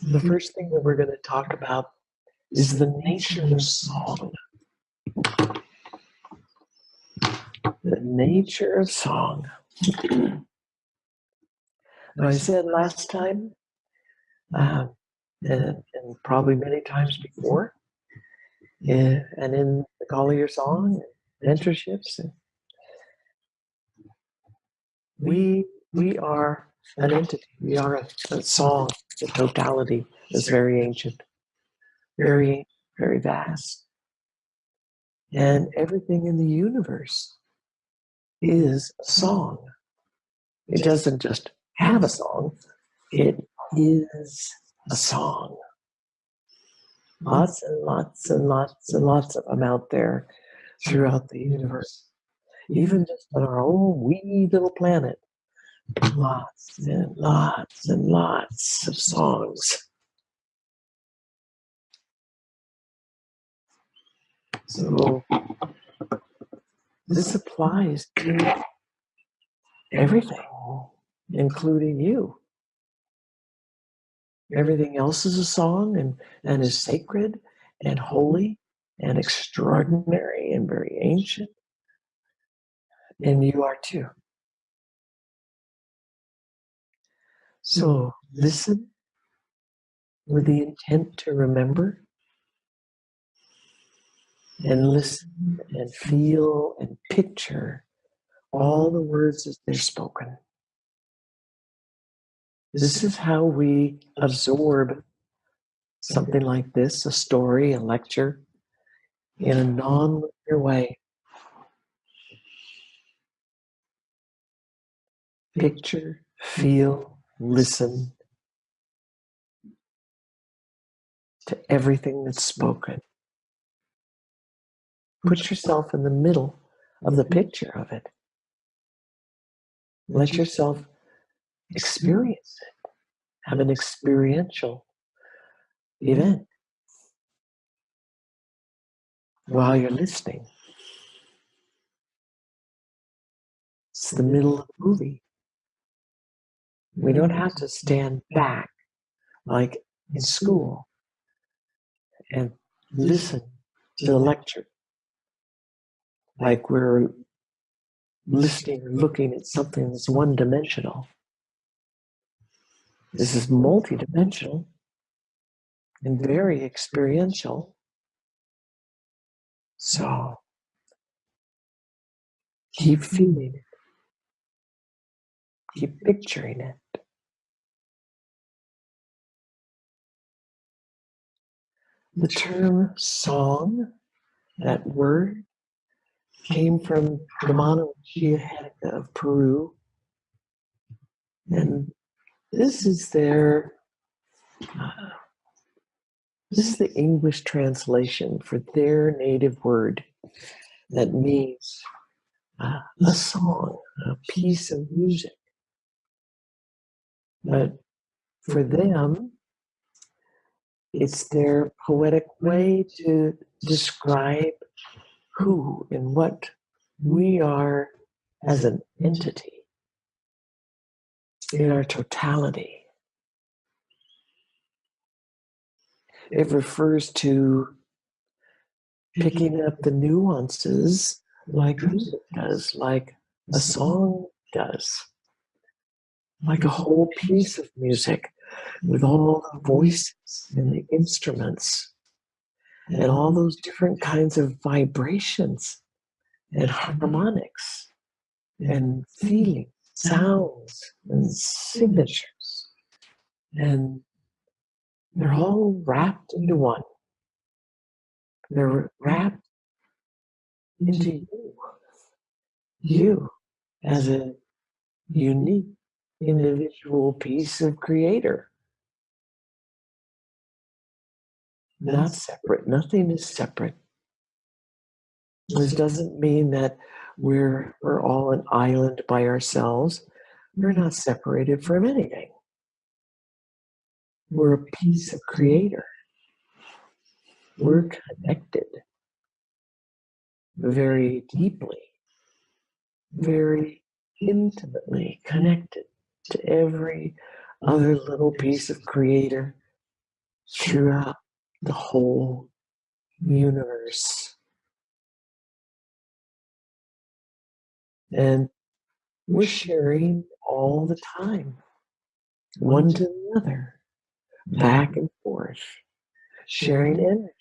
The first thing that we're going to talk about is the nature of song. The nature of song. Now, I said last time, and probably many times before, and in the Call of Your Song, mentorships, we are an entity. We are a song, the totality is very ancient, very, very vast. And everything in the universe is a song. It doesn't just have a song, it is a song. Lots and lots and lots and lots of them out there throughout the universe. Even just on our own wee little planet, lots and lots and lots of songs. So this applies to everything, including you. Everything else is a song and is sacred and holy and extraordinary and very ancient. And you are too. So listen with the intent to remember, and listen and feel and picture all the words as they're spoken. This is how we absorb something like this, a story, a lecture, in a non-linear way. Picture, feel, listen to everything that's spoken. Put yourself in the middle of the picture of it. Let yourself experience it. Have an experiential event while you're listening. It's the middle of the movie. We don't have to stand back like in school and listen to the lecture like we're listening or looking at something that's one-dimensional. This is multi-dimensional and very experiential. So keep feeling it. Keep picturing it. The term song, that word, came from the Monochia of Peru. And this is the English translation for their native word that means a song, a piece of music. But for them, it's their poetic way to describe who and what we are as an entity in our totality. It refers to picking up the nuances like music does, like a song does, like a whole piece of music with all the voices and the instruments and all those different kinds of vibrations and harmonics and feelings, sounds and signatures. And they're all wrapped into one. They're wrapped into you as a unique individual piece of creator. Not separate. Nothing is separate. This doesn't mean that we're all an island by ourselves. We're not separated from anything. We're a piece of creator. We're connected very deeply, very intimately connected to every other little piece of creator throughout the whole universe. And we're sharing all the time, one to the other, back and forth, sharing energy,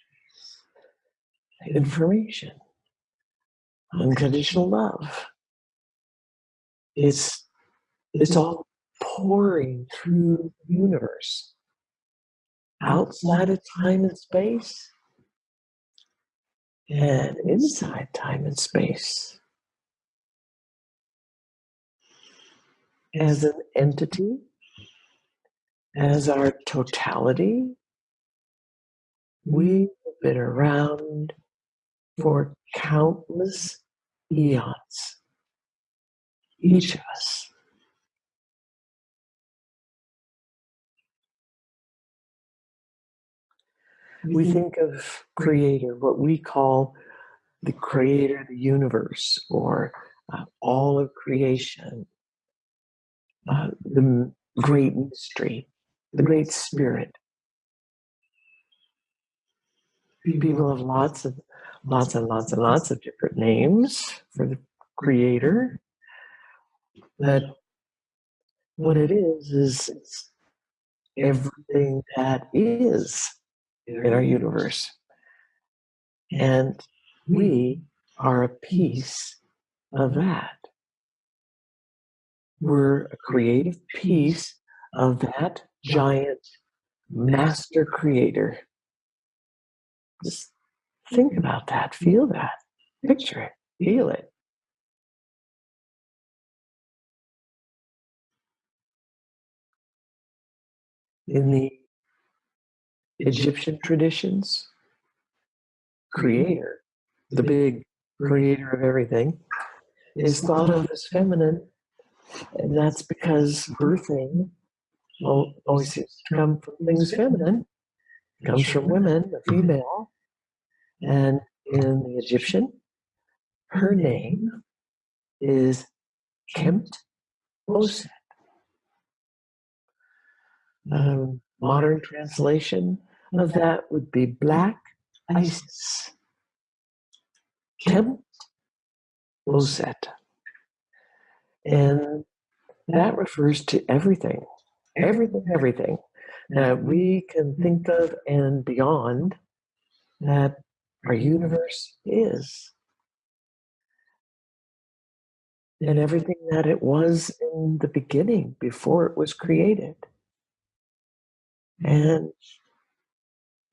information, unconditional love. It's all pouring through the universe, outside of time and space, and inside time and space. As an entity, as our totality, we have been around for countless eons, each of us. We think of creator, what we call the creator of the universe, or all of creation, the great mystery, the great spirit. People have lots and lots of different names for the creator. But what it is it's everything that is in our universe. And we are a piece of that. We're a creative piece of that giant master creator. Just think about that, feel that, picture it, feel it. In the Egyptian traditions, creator, the big creator of everything, is thought of as feminine. And that's because birthing always seems to come from things feminine. It comes from women, the female. And in the Egyptian, her name is Kemt Oset. Modern translation of that would be Black Isis. Kemt Oset. And that refers to everything that we can think of and beyond that our universe is. And everything that it was in the beginning before it was created. And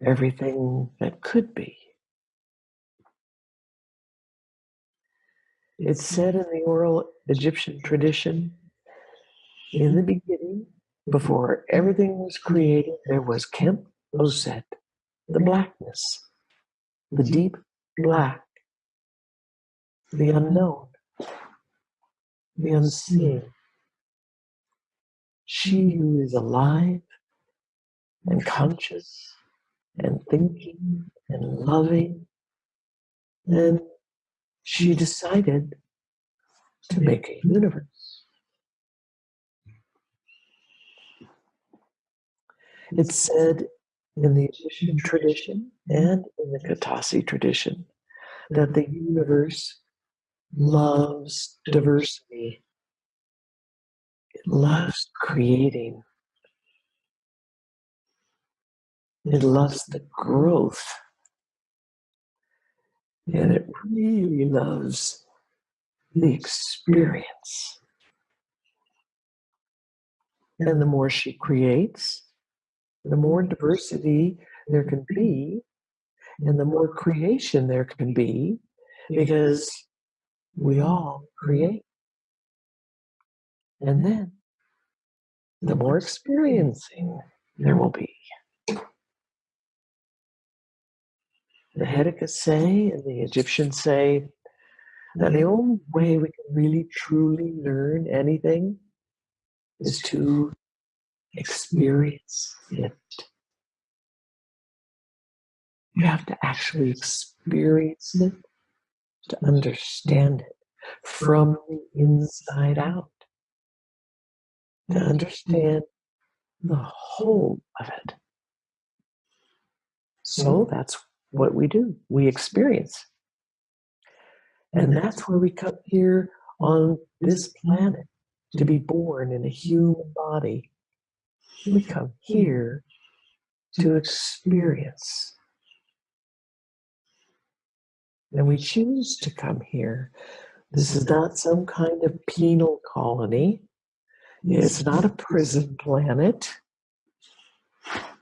everything that could be. It's said in the oral Egyptian tradition, in the beginning, before everything was created, there was Kemp Oset, the blackness, the deep black, the unknown, the unseen. She who is alive and conscious and thinking and loving. And she decided to make a universe. It's said in the Egyptian tradition and in the Katasi tradition that the universe loves diversity. It loves creating. It loves the growth. And it really loves the experience. And the more she creates, the more diversity there can be, and the more creation there can be, because we all create. And then the more experiencing there will be. The Hedikas say, and the Egyptians say, that the only way we can really truly learn anything is to experience it. You have to actually experience it to understand it from the inside out, to understand the whole of it. So that's what we do. We experience. And that's where we come here on this planet to be born in a human body. We come here to experience. And we choose to come here. This is not some kind of penal colony. It's not a prison planet.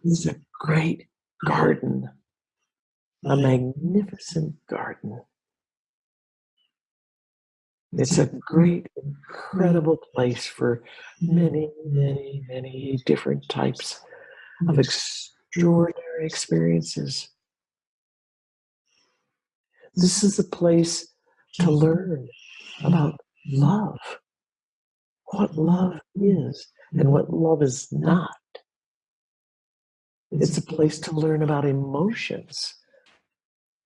It's a great garden, a magnificent garden. It's a great, incredible place for many, many, many different types of extraordinary experiences. This is a place to learn about love, what love is and what love is not. It's a place to learn about emotions,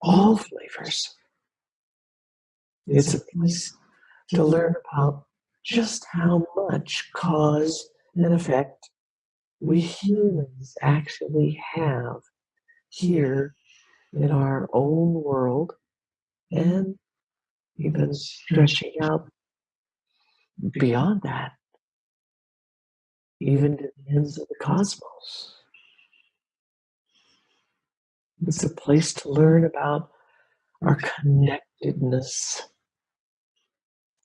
all flavors. It's a place to learn about just how much cause and effect we humans actually have here in our own world, and even stretching out beyond that, even to the ends of the cosmos. It's a place to learn about our connectedness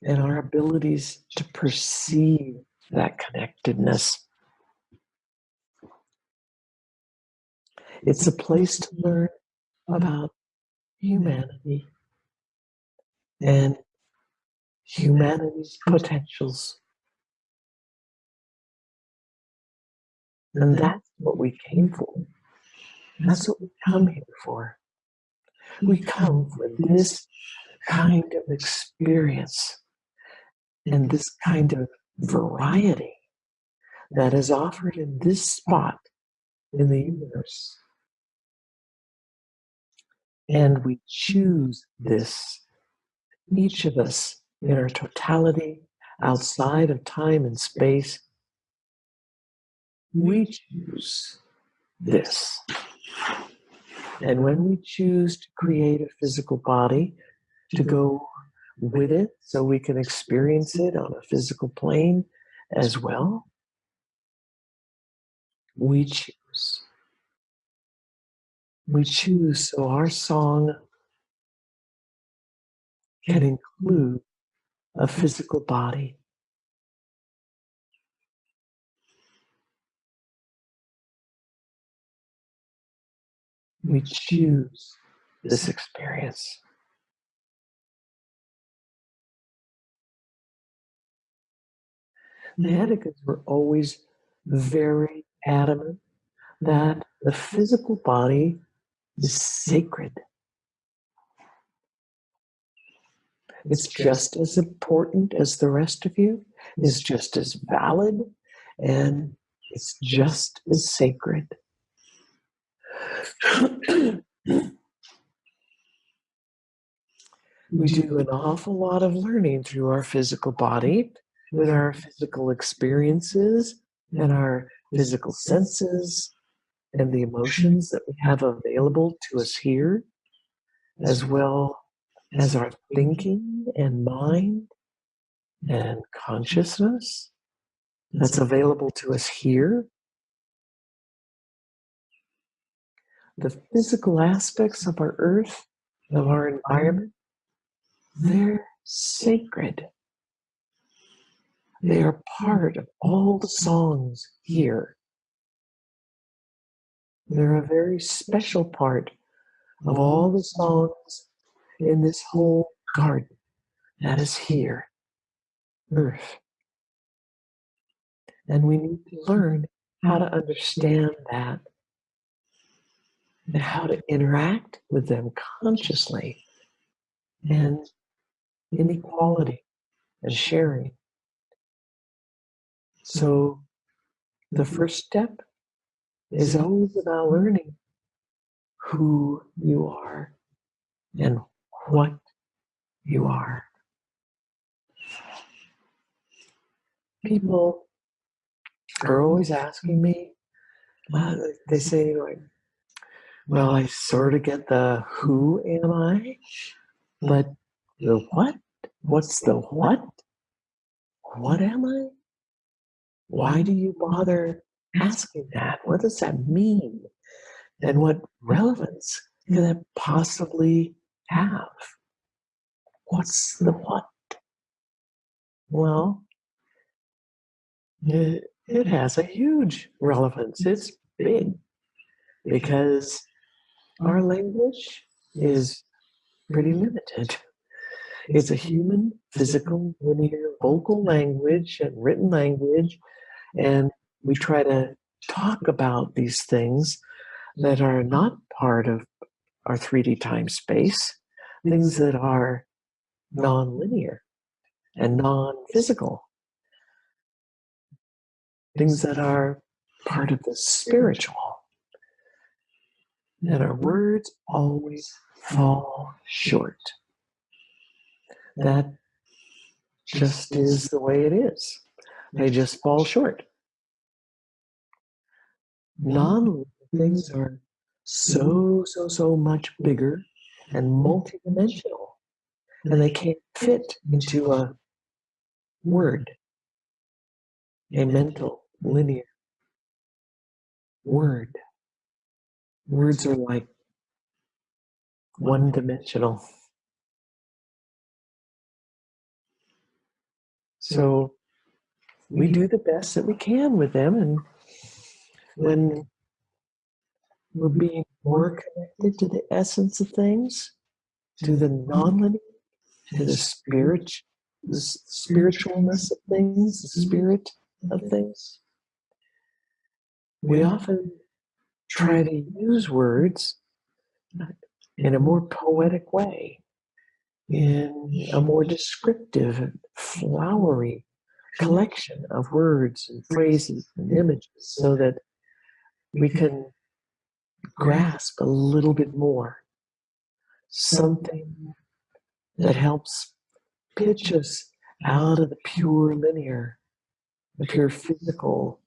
and our abilities to perceive that connectedness. It's a place to learn about humanity and humanity's potentials. And that's what we came for. That's what we come here for. We come for this kind of experience and this kind of variety that is offered in this spot in the universe. And we choose this, each of us in our totality, outside of time and space. We choose this. And when we choose to create a physical body to go with it so we can experience it on a physical plane as well, we choose. We choose so our song can include a physical body. We choose this experience. The Hedicas were always very adamant that the physical body is sacred. It's just as important as the rest of you, it's just as valid, and it's just as sacred. We do an awful lot of learning through our physical body, with our physical experiences and our physical senses and the emotions that we have available to us here, as well as our thinking and mind and consciousness that's available to us here. The physical aspects of our earth, of our environment, they're sacred. They are part of all the songs here. They're a very special part of all the songs in this whole garden that is here, Earth. And we need to learn how to understand that and how to interact with them consciously and in equality and sharing. So the first step is always about learning who you are and what you are. People are always asking me, they say, like, Well, I sort of get the who am I, but the what? What's the what? What am I? Why do you bother asking that? What does that mean? And what relevance can that possibly have? What's the what? Well, it has a huge relevance. It's big because our language is pretty limited. It's a human, physical, linear, vocal language and written language. And we try to talk about these things that are not part of our 3D time space, things that are non-linear and non-physical, things that are part of the spiritual. And our words always fall short. That just is the way it is. They just fall short. Non-living things are so much bigger and multidimensional, and they can't fit into a word, a mental, linear word. Words are like one-dimensional. So we do the best that we can with them, and when we're being more connected to the essence of things, to the non-linear, to the spiritualness of things, the spirit of things, we often try to use words in a more poetic way, in a more descriptive and flowery collection of words and phrases and images, so that we can grasp a little bit more, something that helps pitch us out of the pure linear, the pure physical,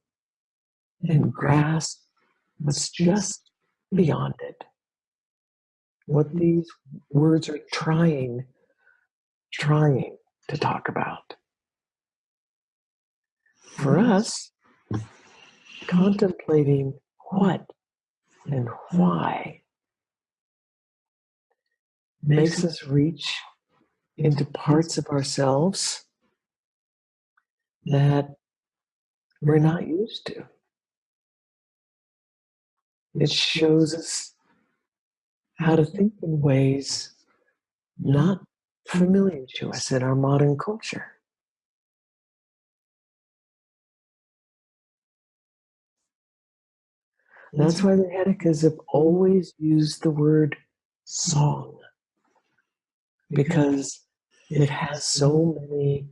and grasp what's just beyond it. What these words are trying to talk about. For us, contemplating what and why makes us reach into parts of ourselves that we're not used to. It shows us how to think in ways not familiar to us in our modern culture. That's why the Hedicas have always used the word song, because it has so many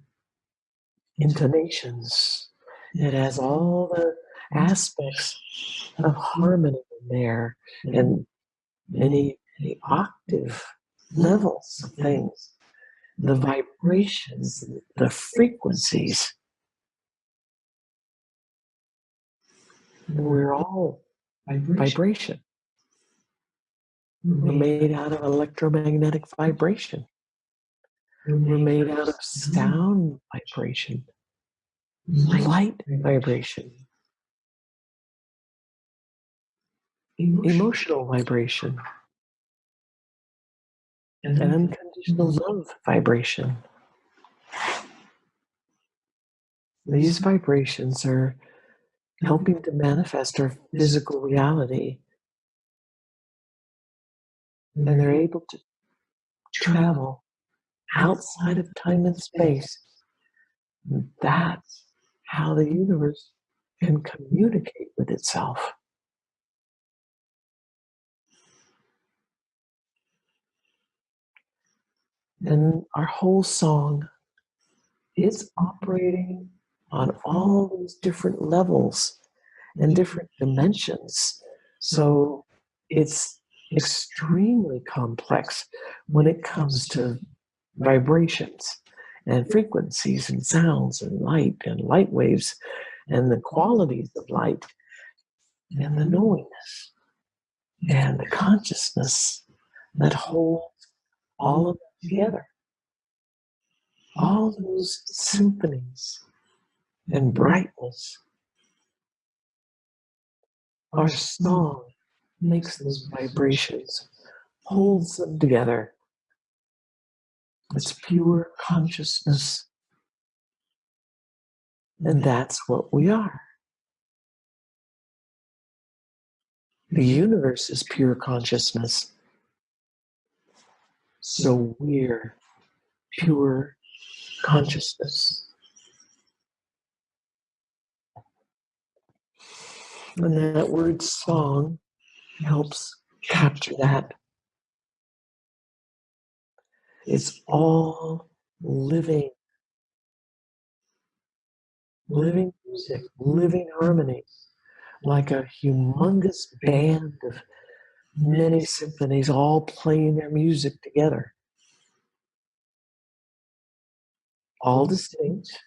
intonations. It has all the aspects of harmony in there, and many octave levels of things, the vibrations, the frequencies. We're all vibration. We're made out of electromagnetic vibration. We're made out of sound vibration, light vibration, emotional vibration, and unconditional love vibration. These vibrations are helping to manifest our physical reality, and they're able to travel outside of time and space. And that's how the universe can communicate with itself. And our whole song is operating on all these different levels and different dimensions. So it's extremely complex when it comes to vibrations and frequencies and sounds and light waves and the qualities of light and the knowingness. and the consciousness that holds all of it together. All those symphonies and brightness. Our song makes those vibrations, holds them together. It's pure consciousness. And that's what we are. The universe is pure consciousness. So we're pure consciousness. And that word song helps capture that. It's all living music, living harmony, like a humongous band of many symphonies all playing their music together. All distinct,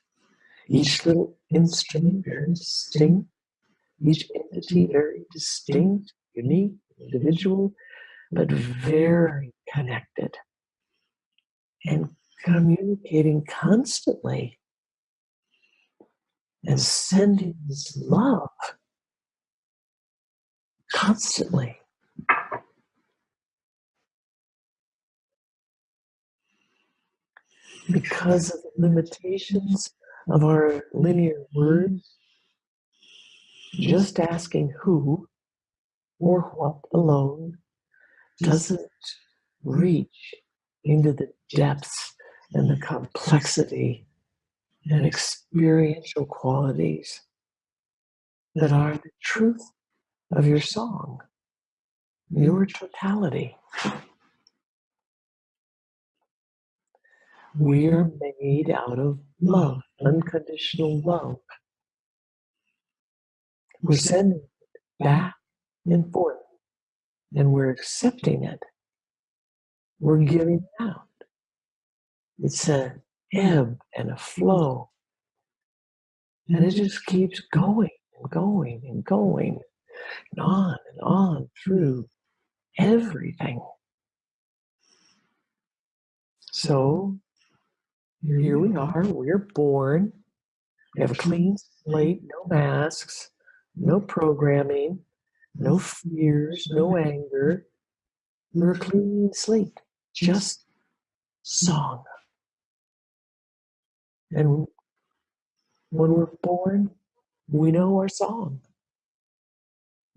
each little instrument very distinct, each entity very distinct, unique, individual, but very connected and communicating constantly and sending this love constantly. Because of the limitations of our linear words, just asking who or what alone doesn't reach into the depths and the complexity and experiential qualities that are the truth of your song, your totality. We are made out of love, unconditional love. We're sending it back and forth, and we're accepting it. We're giving it out. It's an ebb and a flow, and it just keeps going and going and going and on through everything. So here we are, we're born. We have a clean slate, no masks, no programming, no fears, no anger. We're a clean slate, just song. And when we're born, we know our song.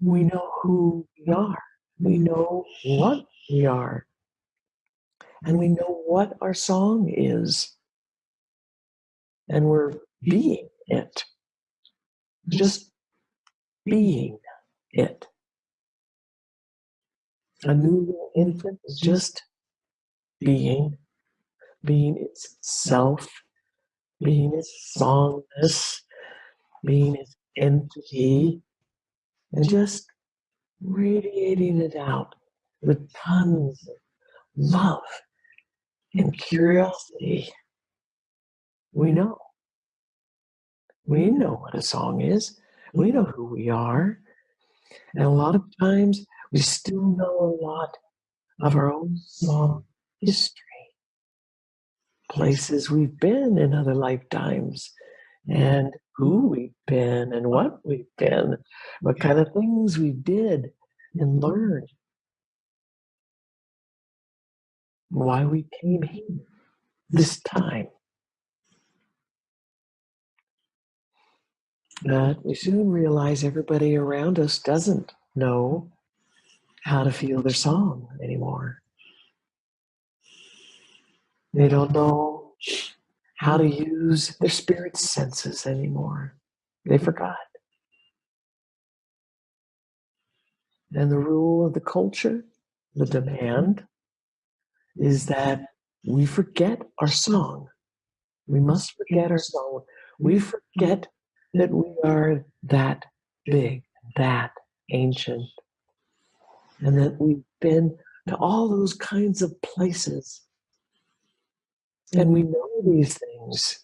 We know who we are. We know what we are. And we know what our song is. And we're being it. Just being it. A new little infant is just being its self, being its songness, being its entity, and just radiating it out with tons of love and curiosity. We know. We know what a song is. We know who we are. And a lot of times we still know a lot of our own song history, places we've been in other lifetimes, and who we've been and what we've been, what kind of things we did and learned, why we came here this time. But we soon realize everybody around us doesn't know how to feel their song anymore. They don't know how to use their spirit senses anymore. They forgot. And the rule of the culture, the demand, is that we forget our song. We must forget our song. We forget that we are that big, that ancient, and that we've been to all those kinds of places. And we know these things,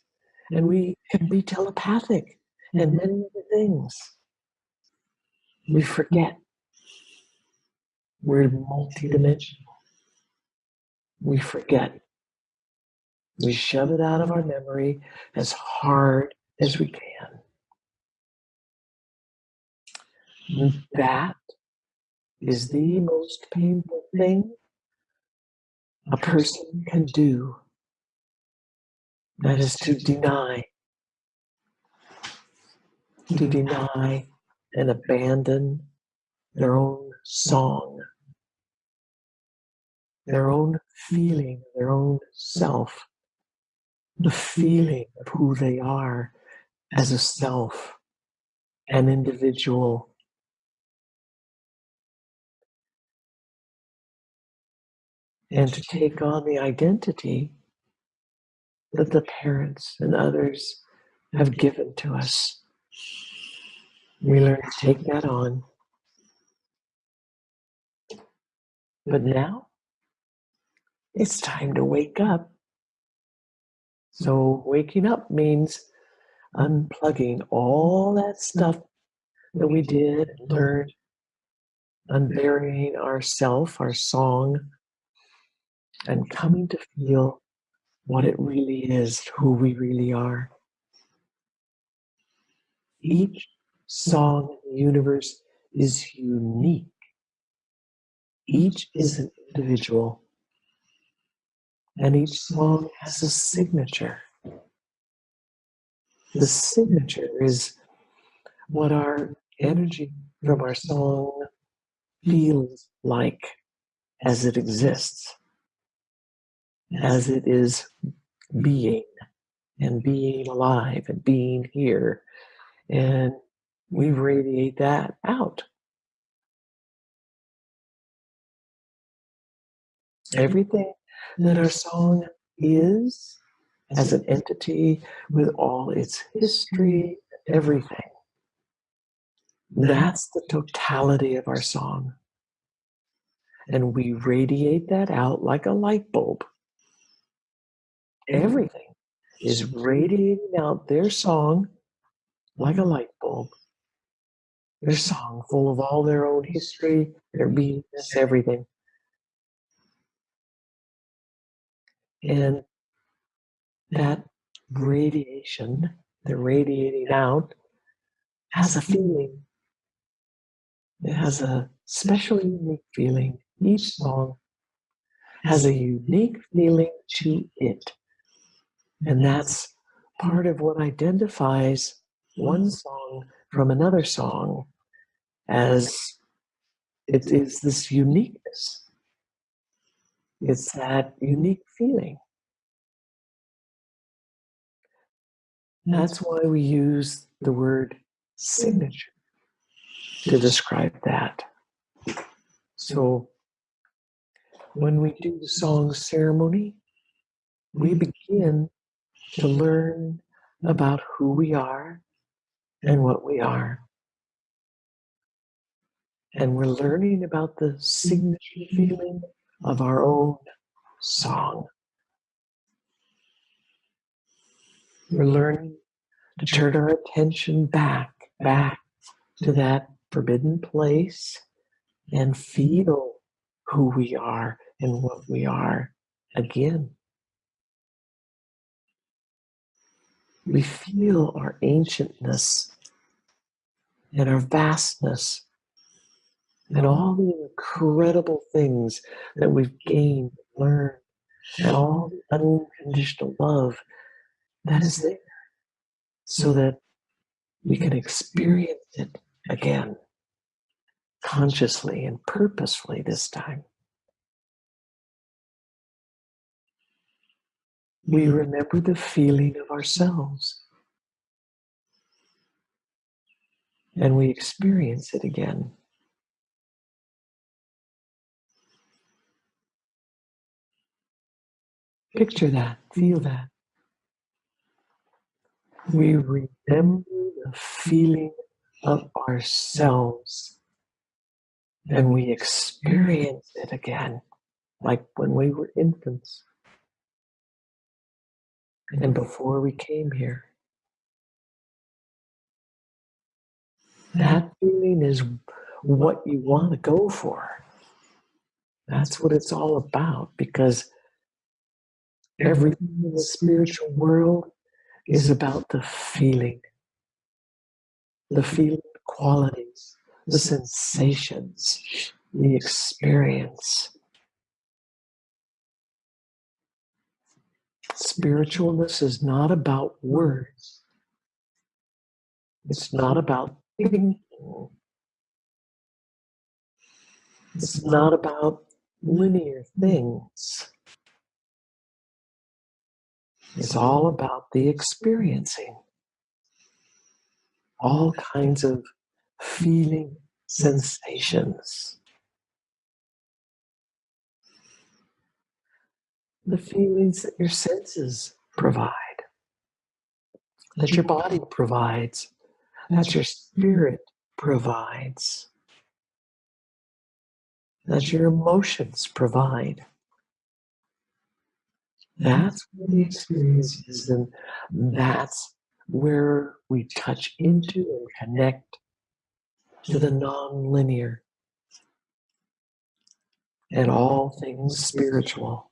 and we can be telepathic and many other things. We forget We're multidimensional. We forget. We shove it out of our memory as hard as we can. And that is the most painful thing a person can do. That is to deny and abandon their own song, their own feeling, their own self, the feeling of who they are as a self, an individual. And to take on the identity that the parents and others have given to us. We learn to take that on. But now it's time to wake up. So waking up means unplugging all that stuff that we did and learned, unburying ourself, our song, and coming to feel what it really is, who we really are. Each song in the universe is unique. Each is an individual, and each song has a signature. The signature is what our energy from our song feels like as it exists, as it is being and being alive and being here. And we radiate that out. Everything that our song is as an entity with all its history, everything. That's the totality of our song. And we radiate that out like a light bulb. Everything is radiating out their song like a light bulb. Their song full of all their own history, their beingness, everything. And that radiation, the radiating out, has a feeling. It has a special, unique feeling. Each song has a unique feeling to it. And that's part of what identifies one song from another song, as it is this uniqueness. It's that unique feeling. That's why we use the word signature to describe that. So when we do the song ceremony, we begin to learn about who we are and what we are. And we're learning about the signature feeling of our own song. We're learning to turn our attention back to that forbidden place and feel who we are and what we are again. We feel our ancientness and our vastness and all the incredible things that we've gained, learned, and all the unconditional love that is there, so that we can experience it again, consciously and purposefully this time. We remember the feeling of ourselves, and we experience it again. Picture that, feel that. We remember the feeling of ourselves, and we experience it again, like when we were infants and before we came here. That feeling is what you want to go for. That's what it's all about, because everything in the spiritual world is about the feeling qualities, the sensations, the experience. Spiritualness is not about words. It's not about thinking. It's not about linear things. It's all about the experiencing. All kinds of feeling sensations. The feelings that your senses provide, that your body provides, that your spirit provides, that your emotions provide. That's where the experience is, and that's where we touch into and connect to the non-linear and all things spiritual.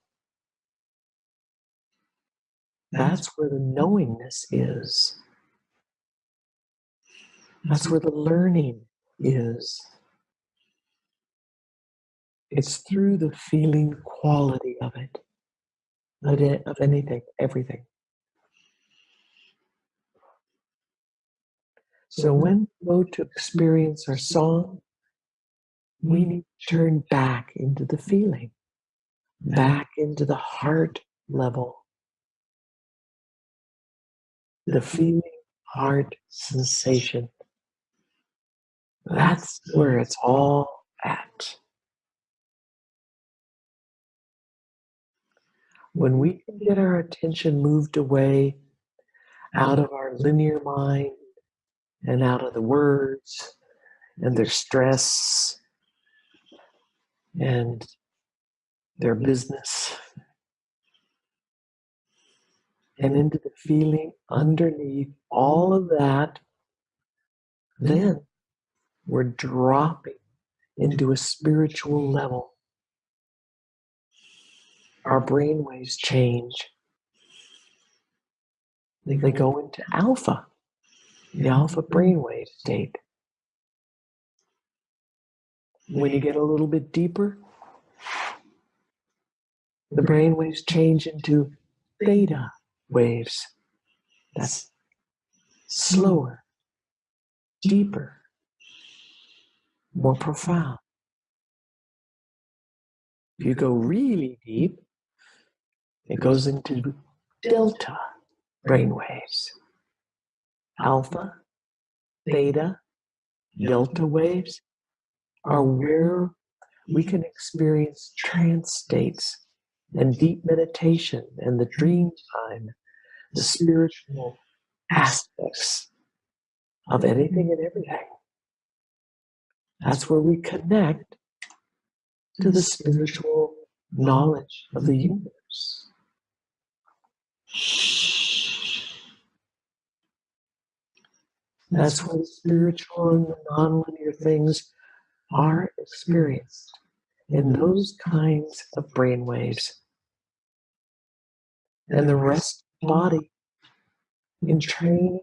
That's where the knowingness is. That's where the learning is. It's through the feeling quality of it, of anything, everything. So when we go to experience our song, we need to turn back into the feeling, back into the heart level, the feeling, heart sensation. That's where it's all at. When we can get our attention moved away out of our linear mind and out of the words and their stress and their business, and into the feeling underneath all of that, then we're dropping into a spiritual level. Our brain waves change. They go into alpha, the alpha brainwave state. When you get a little bit deeper, the brain waves change into theta waves. That's slower, deeper, more profound. If you go really deep, it goes into delta brainwaves. Alpha, theta, delta waves are where we can experience trance states and deep meditation and the dream time, the spiritual aspects of anything and everything. That's where we connect to the spiritual knowledge of the universe. That's where the spiritual and the nonlinear things are experienced in those kinds of brainwaves. And the rest of the body entrains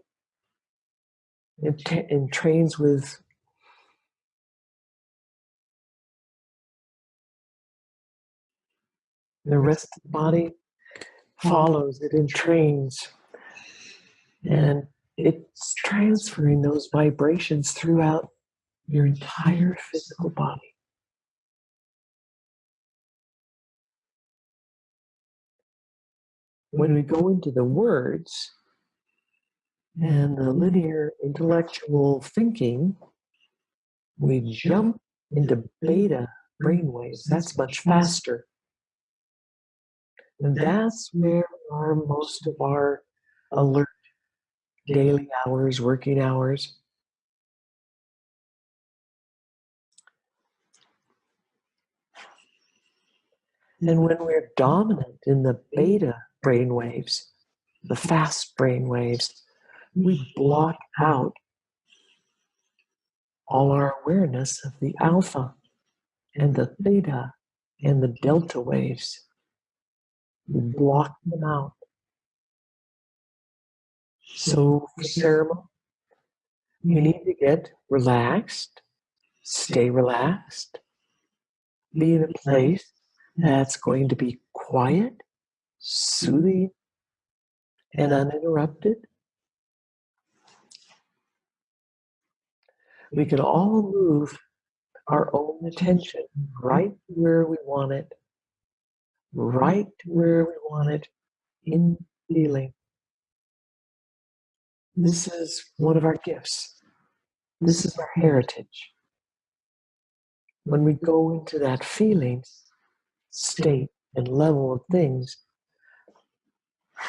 with the rest of the body follows, it entrains, and it's transferring those vibrations throughout your entire physical body. When we go into the words and the linear intellectual thinking, we jump into beta brainwaves. That's much faster. And that's where most of our alert daily hours, working hours. And when we're dominant in the beta brainwaves, the fast brainwaves, we block out all our awareness of the alpha and the theta and the delta waves. We block them out. So for ceremony, you need to get relaxed, stay relaxed, be in a place that's going to be quiet, soothing, and uninterrupted. We can all move our own attention right where we want it, right where we want it in feeling. This is one of our gifts. This is our heritage. When we go into that feeling state and level of things,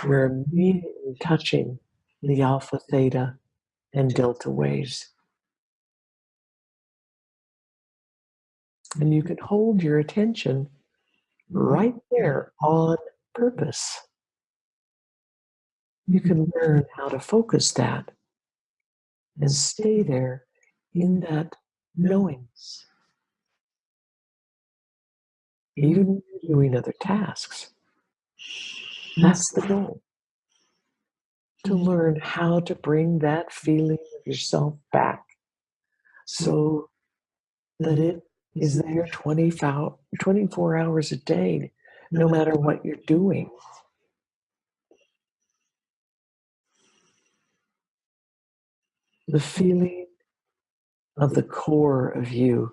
we're immediately touching the alpha, theta, and delta waves. And you can hold your attention right there on purpose. You can learn how to focus that and stay there in that knowings, even when you're doing other tasks. That's the goal, to learn how to bring that feeling of yourself back so that it is there 24 hours a day, no matter what you're doing. The feeling of the core of you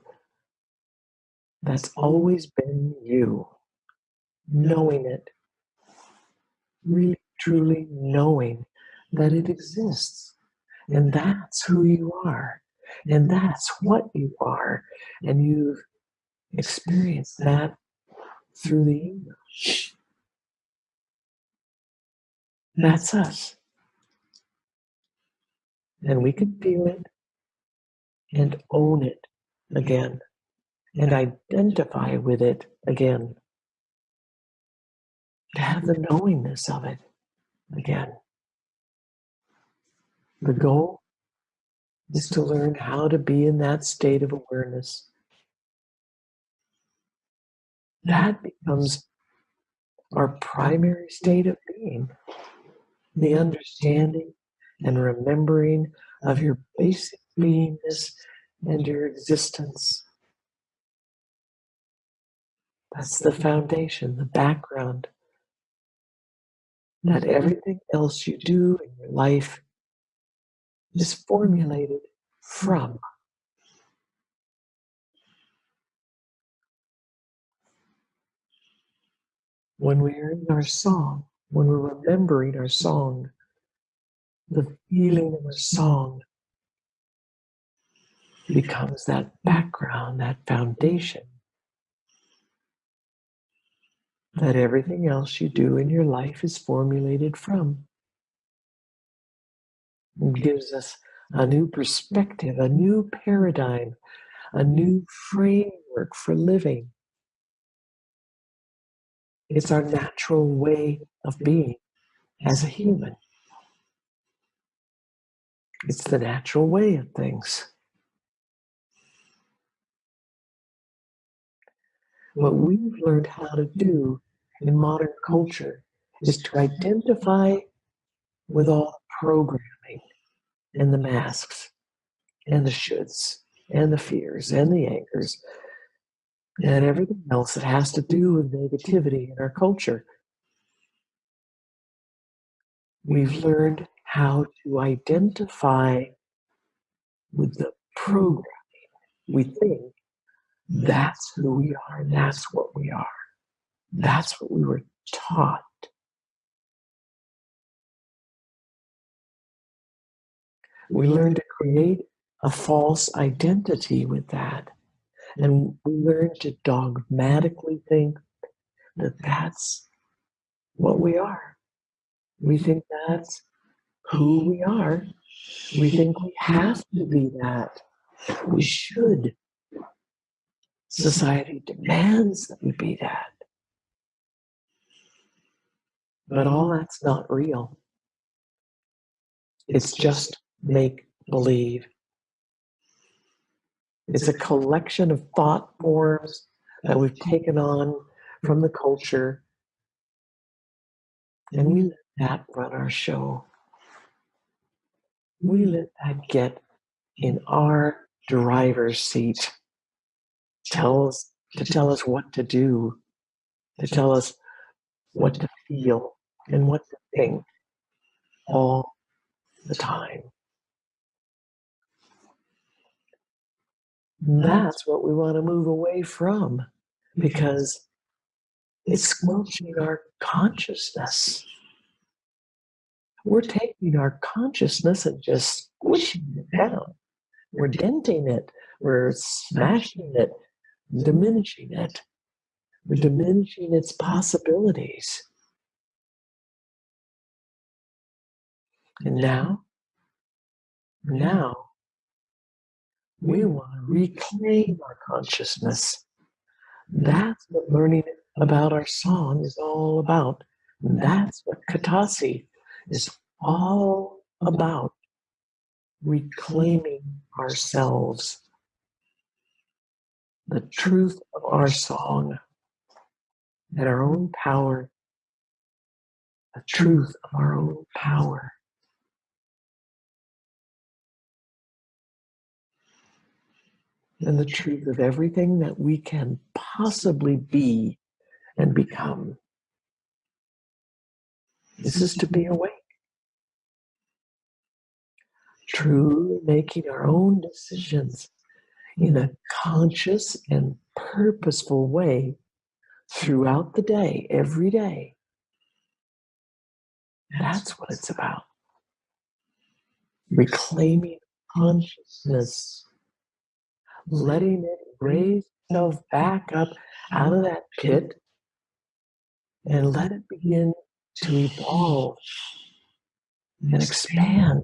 that's always been you, knowing it, really truly knowing that it exists, and that's who you are, and that's what you are, and you've experienced that through the ego. That's us. And we can feel it and own it again and identify with it again. To have the knowingness of it again. The goal is to learn how to be in that state of awareness. That becomes our primary state of being. The understanding and remembering of your basic beingness and your existence. That's the foundation, the background, that everything else you do in your life is formulated from. When we're in our song, when we're remembering our song, the feeling of our song becomes that background, that foundation, that everything else you do in your life is formulated from. It gives us a new perspective, a new paradigm, a new framework for living. It's our natural way of being as a human. It's the natural way of things. What we've learned how to do in modern culture is to identify with all the programming and the masks and the shoulds and the fears and the angers and everything else that has to do with negativity in our culture. We've learned how to identify with the programming. We think that's who we are, and that's what we are. That's what we were taught. We learn to create a false identity with that. And we learn to dogmatically think that that's what we are. We think that's who we are. We think we have to be that. We should. Society demands that we be that. But all that's not real. It's just make believe. It's a collection of thought forms that we've taken on from the culture, and we let that run our show. We let that get in our driver's seat, to tell us what to do, to tell us what to feel and what to think all the time. That's what we want to move away from, because it's squelching our consciousness. We're taking our consciousness and just squishing it down. We're denting it. We're smashing it, diminishing it. We're diminishing its possibilities. And now we want to reclaim our consciousness. That's what learning about our song is all about. That's what Katasi is all about. Reclaiming ourselves, the truth of our song, and our own power, the truth of our own power. And the truth of everything that we can possibly be and become. This is to be awake. Truly making our own decisions in a conscious and purposeful way throughout the day, every day. That's what it's about. Reclaiming consciousness, letting it raise itself back up out of that pit and let it begin to evolve and expand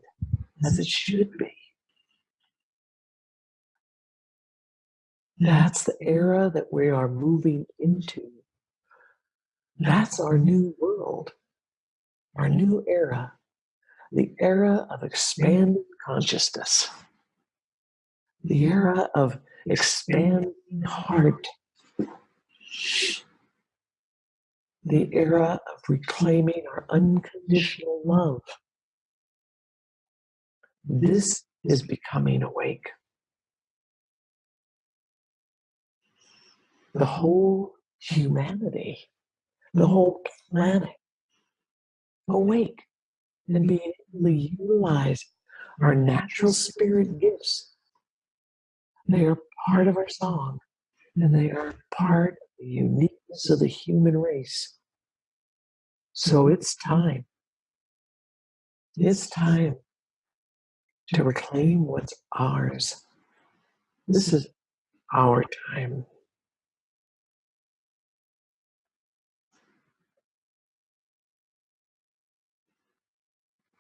as it should be. That's the era that we are moving into. That's our new world, our new era, the era of expanding consciousness, the era of expanding heart, the era of reclaiming our unconditional love. This is becoming awake. The whole humanity, the whole planet, awake and being able to utilize our natural spirit gifts. They are part of our song, and they are part of the uniqueness of the human race. So it's time. It's time to reclaim what's ours. This is our time.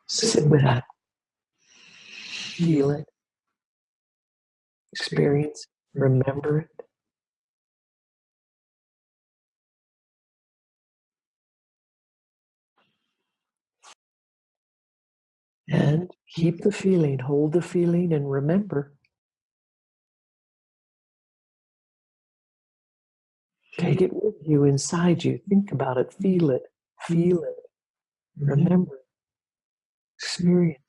Sit with that. Feel it. Experience. Remember it. And keep the feeling. Hold the feeling and remember. Take it with you, inside you. Think about it. Feel it. Feel it. Remember. Experience.